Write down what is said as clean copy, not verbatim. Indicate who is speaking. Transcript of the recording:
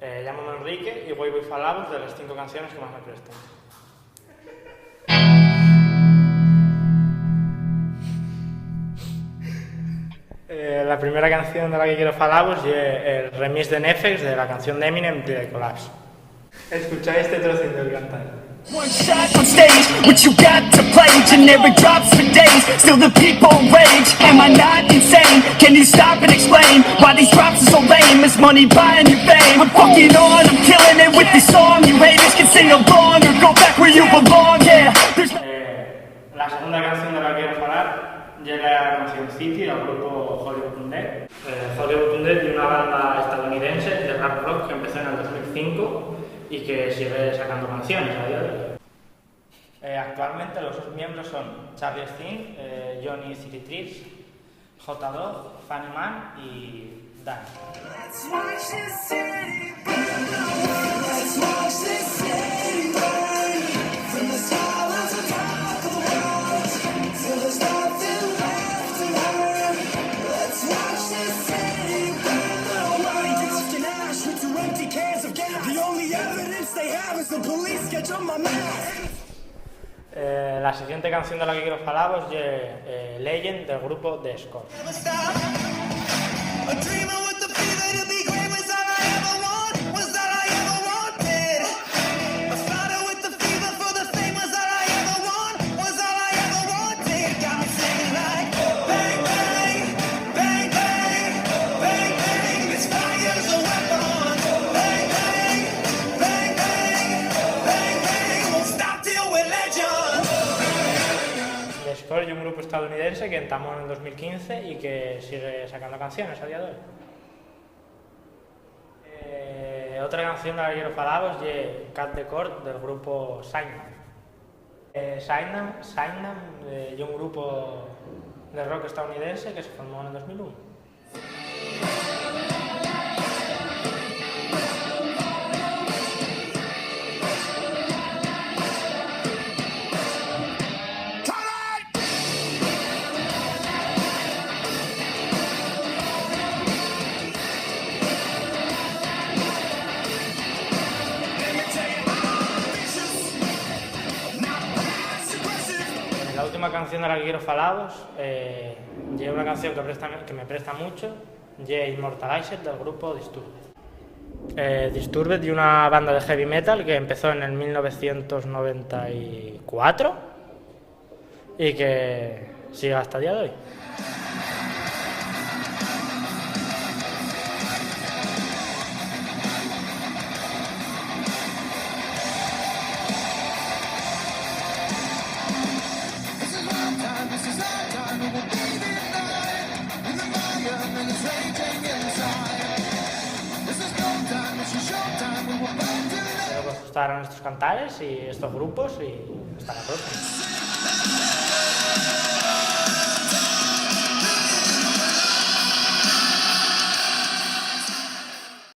Speaker 1: Llámame Enrique y voy falar de las 5 canciones que más me prestan. La primera canción de la que quiero falar es el remix de Netflix de la canción de Eminem, The Collapse. Escucháis este trocito del cantar.
Speaker 2: One shot on stage, what you got to play? Generic drops for days, still the people rage. Am I not insane? Can you stop and explain why these drops are so lame? Is money buying you fame? I'm fucking on, I'm killing it with this song. You haters can sing along or go back where you belong, yeah.
Speaker 1: La segunda canción de la que quiero hablar es la canción City del grupo Hollywood Undead. Hollywood Undead es una banda estadounidense de rap rock que empezó en el 2005 y que sigue sacando canciones a día de hoy. Actualmente los miembros son Charlie Steen, Johnny City J-Dog, Funny Man y Dan. La siguiente canción de la que quiero hablar es Legend del grupo The Score. Score es un grupo estadounidense que entamó en el 2015 y que sigue sacando canciones a día de hoy. Otra canción de la que quiero hablar es Cut the Cord del grupo Signam. Signam es un grupo de rock estadounidense que se formó en el 2001. La última canción de la que quiero hablaros es una canción que me presta mucho, es Immortalized del grupo Disturbed. Disturbed es una banda de heavy metal que empezó en el 1994 y que sigue hasta el día de hoy. Espero que os gustaran estos cantares y estos grupos y hasta la próxima.